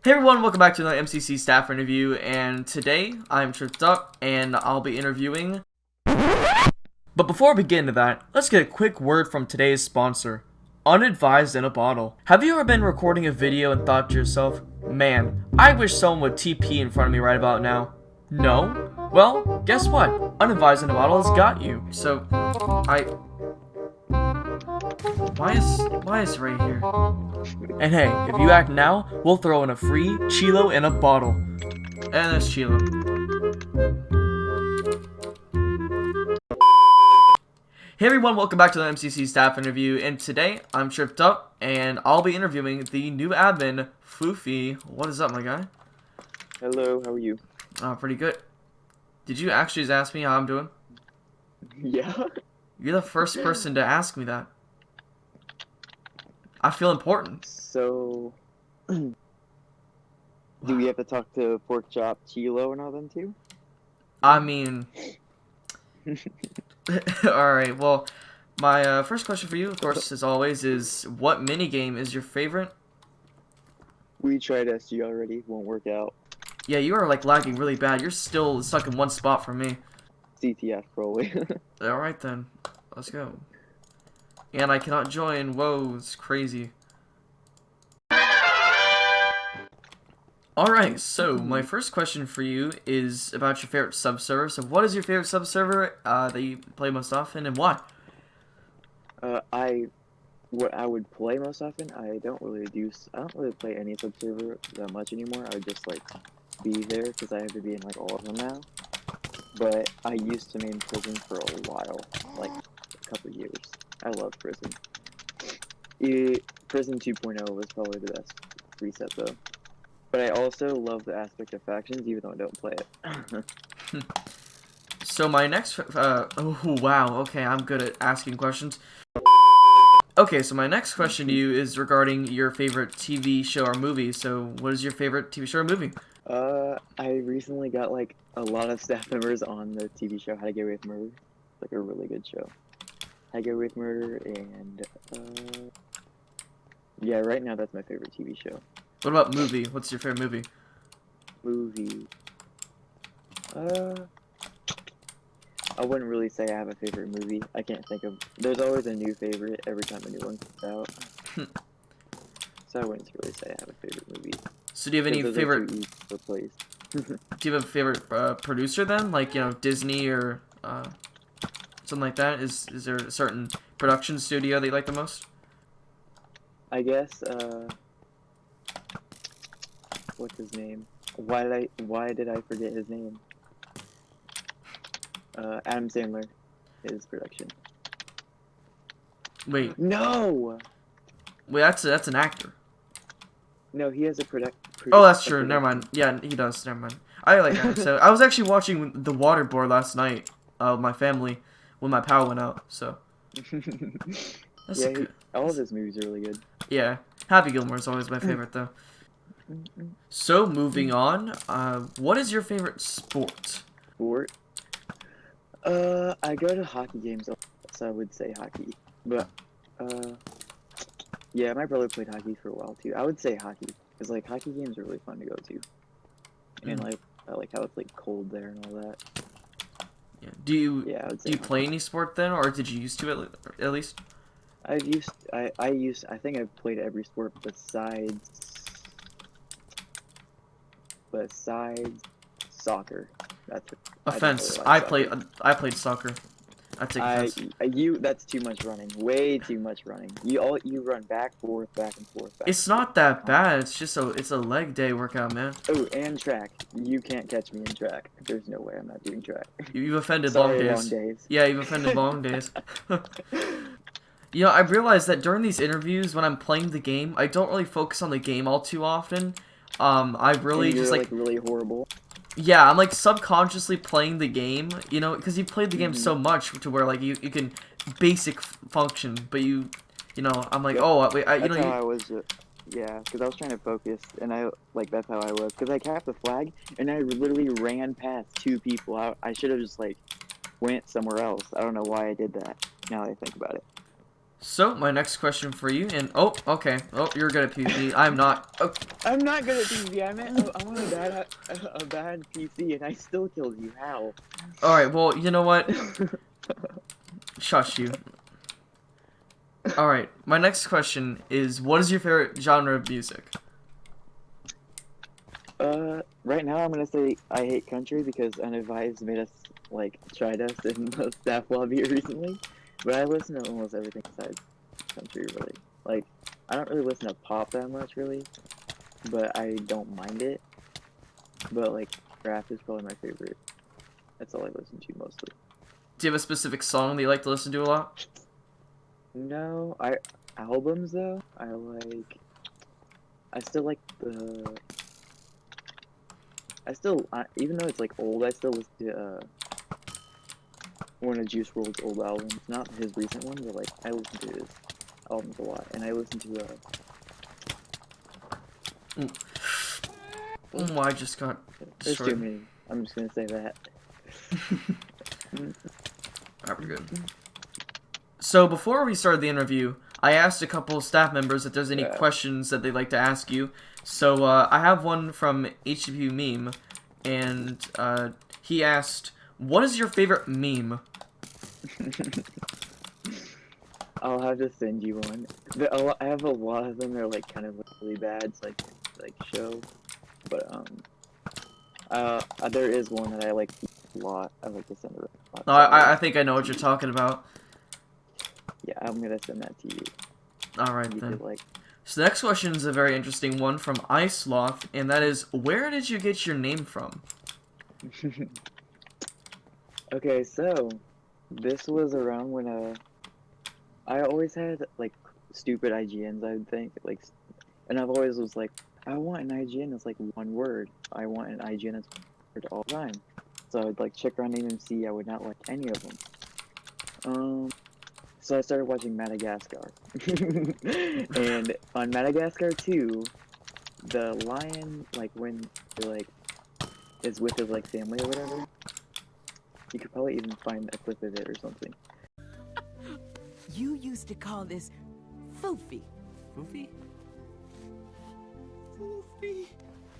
Hey everyone, welcome back to another MCC staff interview, and today I'm tripped up and I'll be interviewing. But before we begin into that, let's get a quick word from today's sponsor, Unadvised in a Bottle. Have you ever been recording a video and thought to yourself, man, I wish someone would TP in front of me right about now? No? Well, guess what? Unadvised in a Bottle has got you. So, why is Ray here? And hey, if you act now, we'll throw in a free Chilo in a bottle. And there's Chilo. Hey everyone, welcome back to the MCC staff interview, and today I'm tripped up and I'll be interviewing the new admin, Fouffy. What is up, my guy? Hello, how are you? Pretty good. Did you actually just ask me how I'm doing? Yeah. You're the first person to ask me that. I feel important. So, do we have to talk to Pork Chop, Chilo, and all them too? I mean... Alright, well, my first question for you, of course, as always, is what minigame is your favorite? We tried SG already, won't work out. Yeah, you are, like, lagging really bad. You're still stuck in one spot for me. CTF, probably. Alright then, let's go. And I cannot join. Whoa, it's crazy. Alright, so my first question for you is about your favorite subserver. So what is your favorite subserver that you play most often, and why? What I would play most often, I don't really play any subserver that much anymore. I would just, like, be there, because I have to be in, like, all of them now. But I used to main Prison for a while, like, a couple years. I love Prison. Prison 2.0 was probably the best reset, though. But I also love the aspect of factions, even though I don't play it. So my next, oh wow, okay, I'm good at asking questions. Okay, so my next question to you is regarding your favorite TV show or movie. So what is your favorite TV show or movie? I recently got, like, a lot of staff members on the TV show How to Get Away with Murder. It's, like, a really good show. How to Get Away with Murder, and, yeah, right now that's my favorite TV show. What about movie? What's your favorite movie? Movie. I wouldn't really say I have a favorite movie. I can't think of... There's always a new favorite every time a new one comes out. So I wouldn't really say I have a favorite movie. So do you have any favorite... Do you have a favorite producer then? Like, you know, Disney or something like that? Is there a certain production studio that you like the most? I guess, what's his name? Why did I forget his name? Adam Sandler, his production. Wait. No! Wait, that's an actor. No, he has a Oh, that's true. Never mind. Yeah, he does. Never mind. I like Adam Sandler. I was actually watching The Waterboard last night with my family when my power went out, so. That's yeah, good. All of his movies are really good. Yeah. Happy Gilmore is always my favorite, though. So, moving on, what is your favorite sport? Sport? I go to hockey games, so I would say hockey. But, yeah, my brother played hockey for a while, too. I would say hockey, because, like, hockey games are really fun to go to. And, like, I like how it's, like, cold there and all that. Yeah. Do you hockey. play any sport, then, or did you used to at least? I think I've played every sport besides soccer. That's it. Offense. I played soccer. I take offense. That's too much running. Way too much running. You run back, forth, back and forth. It's not that bad. It's just it's a leg day workout, man. Oh, and track. You can't catch me in track. There's no way I'm not doing track. You've offended Sorry, long days. Yeah, you've offended long days. You know, I realized that during these interviews, when I'm playing the game, I don't really focus on the game all too often. I really and you're, just like really horrible. Yeah, I'm like subconsciously playing the game, you know, because you played the game so much to where like you can basic function, but you know, I'm like, oh wait, I was. Yeah, because I was trying to focus, and that's how I was. Because I capped the flag, and I literally ran past 2 people. I should have just, like, went somewhere else. I don't know why I did that, now that I think about it. So, my next question for you, and oh, okay, oh, you're good at PvP. I'm not. Oh. I'm not good at PvP. I'm on a bad PC, and I still killed you. How? All right, well, you know what? Shush you. All right, my next question is, what is your favorite genre of music? Right now I'm gonna say I hate country because Unadvised made us like tried us in the staff lobby recently. But I listen to almost everything besides country, really. Like, I don't really listen to pop that much, really, but I don't mind it. But like, rap is probably my favorite. That's all I listen to mostly. Do you have a specific song that you like to listen to a lot? No, albums though. I still like even though it's like old, I still listen to one of Juice WRLD's old albums. Not his recent one, but like I listen to his albums a lot, and I listen to Oh, I just got there's too destroyed. many. I'm just gonna say that. Alright, we're good. So before we started the interview, I asked a couple of staff members if there's any questions that they'd like to ask you. So I have one from HW Meme, and he asked, "What is your favorite meme?" I'll have to send you one. I have a lot of them. They're like kind of really bad, so I can't like show. But there is one that I like a lot. I like to send it a lot. No, I think I know what you're talking about. Yeah, I'm gonna send that to you. Alright then. So the next question is a very interesting one from Iceloth, and that is, where did you get your name from? Okay, so this was around when I always had like stupid IGNs, I would think, like, and I've always was like, I want an IGN that's like one word. I want an IGN that's one word all the time. So I would like check around MMC. I would not like any of them. So I started watching Madagascar, and on Madagascar 2, the lion, like when he like is with his like family or whatever, you could probably even find a clip of it or something. You used to call this fouffy. Fouffy? Fouffy?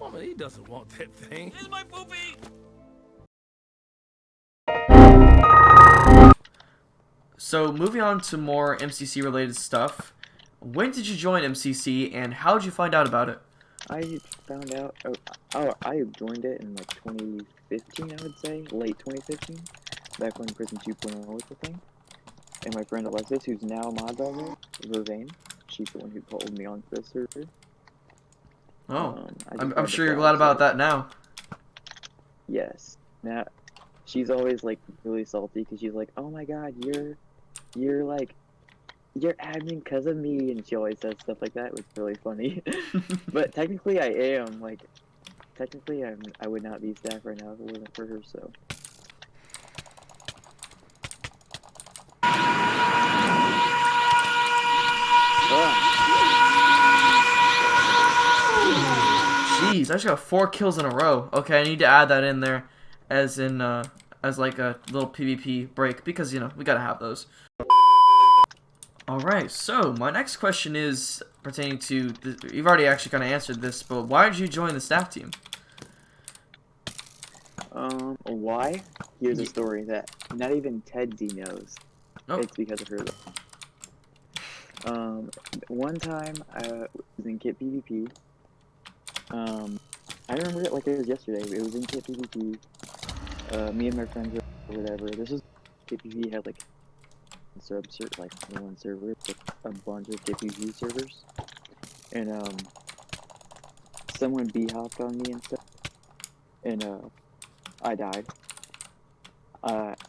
Mama, he doesn't want that thing. It's my fouffy! So moving on to more MCC related stuff, when did you join MCC and how did you find out about it? I found out, I joined it in like 2015, I would say, late 2015, back when Prison 2.0 was the thing. And my friend Alexis, who's now a mod by me, Vervain, she's the one who called me onto this server. Oh, I'm sure you're glad about that now. Yes. Now, she's always like really salty because she's like, oh my god, you're admin because of me, and she always says stuff like that. It was really funny. But technically I am, like, I would not be staff right now if it wasn't for her, so. Jeez, I just got 4 kills in a row. Okay, I need to add that in there as like a little PvP break because, you know, we gotta have those. Alright, so my next question is pertaining to, you've already actually kind of answered this, but why did you join the staff team? Why? Here's a story that not even Tedsy knows. Oh. It's because of her. One time I was in Kit PvP. I remember it like it was yesterday. It was in Kit PvP. Me and my friends or whatever. This was Kit PvP had like like one server, like a bunch of Kit PvP servers, and someone b-hopped on me and stuff, and I died.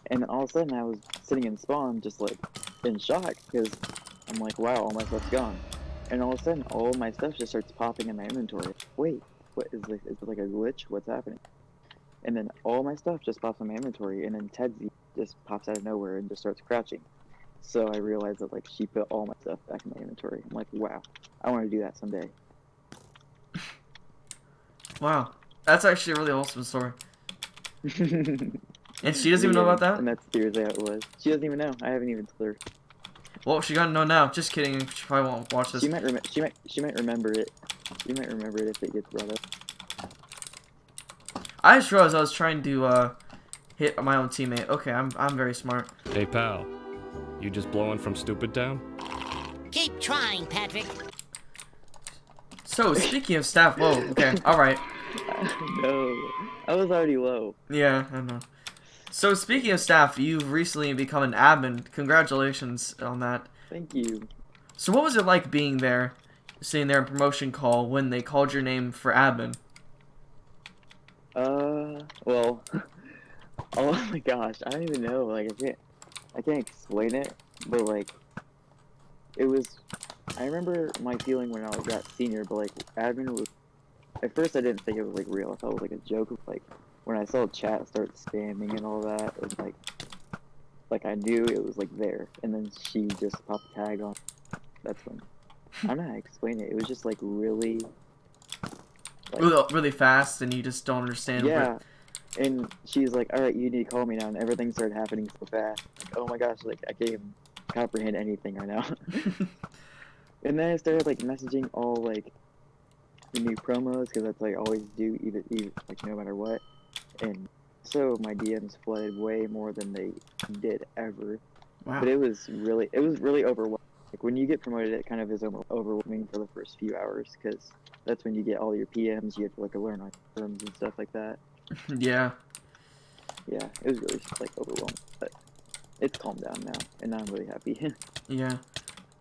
And all of a sudden I was sitting in spawn just like in shock because I'm like, wow, all my stuff's gone. And all of a sudden all my stuff just starts popping in my inventory. Wait, what is this? Is it like a glitch? What's happening? And then all my stuff just pops in my inventory, and then Tedsy just pops out of nowhere and just starts crouching. So I realized that like she put all my stuff back in my inventory. I'm like, wow, I want to do that someday. Wow, that's actually a really awesome story. And she doesn't even know about that? And that's seriously how it was. She doesn't even know. I haven't even told her. Well, she gotta know now. Just kidding. She probably won't watch this. She might remember it. She might remember it if it gets brought up. I just realized I was trying to hit my own teammate. Okay, I'm very smart. Hey pal, you just blowing from Stupid Town? Keep trying, Patrick. So speaking of staff, whoa. Okay, all right. No, I was already low. Yeah, I know. So speaking of staff, you've recently become an admin. Congratulations on that. Thank you. So what was it like being there, sitting there in promotion call when they called your name for admin? Well, oh my gosh, I don't even know. Like, I can't explain it, but like, it was. I remember my feeling when I got senior, but like, admin was. At first, I didn't think it was like real. I thought it was like a joke. Like, when I saw chat start spamming and all that, it was like I knew it was like there. And then she just popped a tag on. That's when. I don't know how to explain it. It was just like really. Really fast, and you just don't understand. Yeah, and she's like, "All right, you need to call me now," and everything started happening so fast. Like, oh my gosh, like I can't even comprehend anything right now. And then I started like messaging all like the new promos because that's like I always do, even like no matter what. And so my DMs flooded way more than they did ever. Wow. But it was really overwhelming. Like when you get promoted, it kind of is overwhelming for the first few hours because that's when you get all your PMs. You have to like learn on terms and stuff like that. Yeah. Yeah, it was really like overwhelming, but it's calmed down now, and now I'm really happy. Yeah.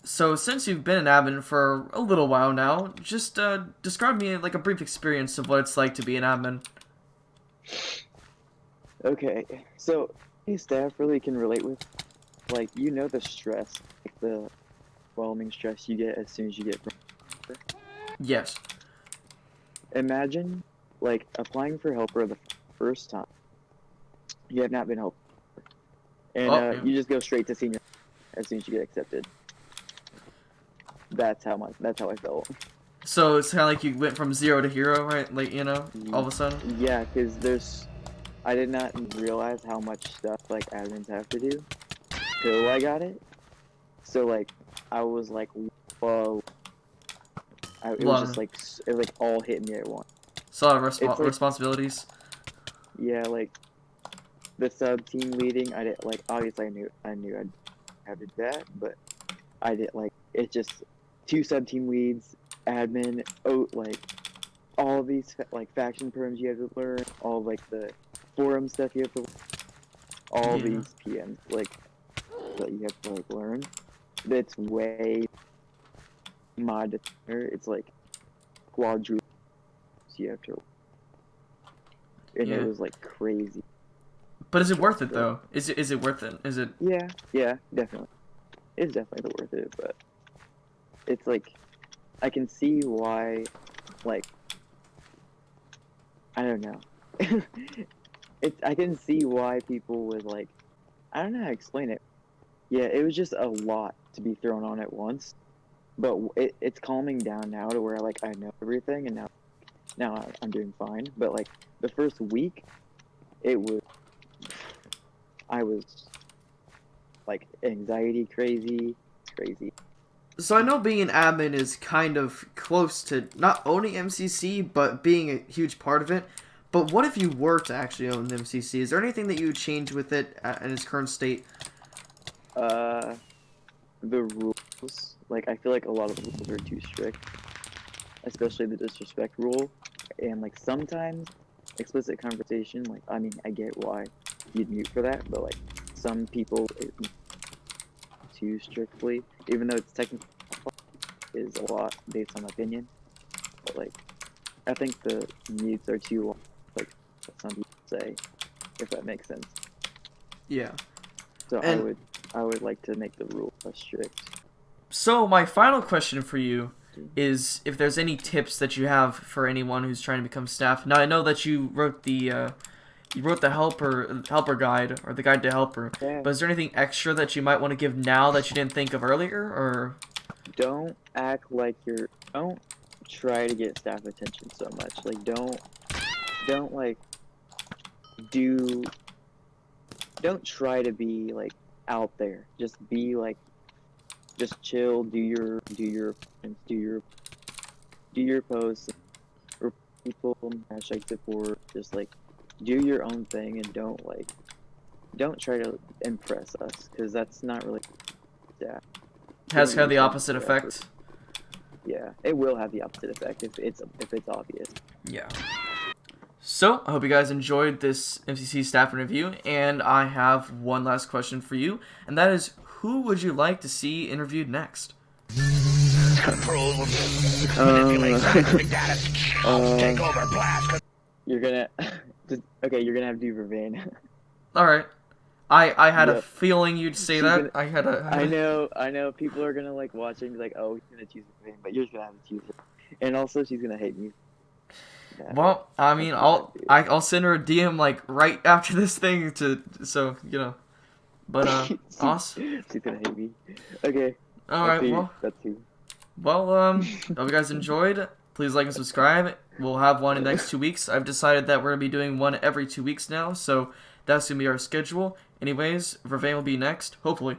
So since you've been an admin for a little while now, just describe me like a brief experience of what it's like to be an admin. Okay, so any staff really can relate with, like, you know, the stress, like the overwhelming stress you get as soon as you get promoted. Yes. Imagine like applying for helper the first time. You have not been helped, and yeah. you just go straight to senior as soon as you get accepted. That's how I felt. So it's kind of like you went from 0 to hero, right? Like, you know, all of a sudden. Yeah, because I did not realize how much stuff like admins have to do till I got it. So like I was like, whoa. It was just like it like all hit me at once. So a lot of It's like- responsibilities. Yeah, like the sub team leading, I did like obviously I knew I'd have to do that, but I did like it just 2 sub team leads, admin, like all of these like faction perms you have to learn, all like the forum stuff you have to learn, all these PMs like that you have to like learn. That's way mod. It's like quadruple you have to, and it was like crazy. But is it worth it though? Is it worth it? Is it? Yeah, definitely. It's definitely worth it, but it's like I can see why, like I don't know. I can see why people would like. I don't know how to explain it. Yeah, it was just a lot to be thrown on at once, but it's calming down now to where like I know everything, and now I'm doing fine. But like the first week, I was like anxiety crazy. So I know being an admin is kind of close to not owning MCC, but being a huge part of it. But what if you were to actually own the MCC? Is there anything that you would change with it in its current state? The rules. Like, I feel like a lot of the rules are too strict. Especially the disrespect rule. And, like, sometimes explicit conversation, like, I mean, I get why you'd mute for that, but, like, some people too strictly, even though it's technically is a lot based on my opinion. But, like, I think the mutes are too long, like what some people say, if that makes sense. Yeah. So I would like to make the rule less strict. So my final question for you is if there's any tips that you have for anyone who's trying to become staff. Now I know that you wrote the helper guide, or the guide to helper. Yeah. But is there anything extra that you might want to give now that you didn't think of earlier, or? Don't act like don't try to get staff attention so much. Like don't like don't try to be like out there. Just be like just chill, do your posts, or people hashtag support. Just like do your own thing and don't try to impress us, because that's not really Has kind of the opposite effect. Yeah, it will have the opposite effect if it's obvious. Yeah. So, I hope you guys enjoyed this MCC staff interview, and I have one last question for you, and that is, who would you like to see interviewed next? You're gonna okay. You're gonna have to do Vervain. All right. I had a Yep. feeling you'd say She's that. gonna- I know. People are gonna like watching, be like, oh, he's gonna choose Vervain, but you're just gonna have to choose her. And also, she's gonna hate me. Yeah. Well, I mean, I'll send her a DM like right after this thing so you know. But awesome. She's gonna hate me. Okay. All right. Well. That's who. Well, hope you guys enjoyed. Please like and subscribe. We'll have one in the next 2 weeks. I've decided that we're gonna be doing one every 2 weeks now, so that's gonna be our schedule. Anyways, Vervain will be next, hopefully.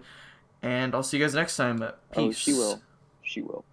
And I'll see you guys next time. Peace. Oh, she will. She will.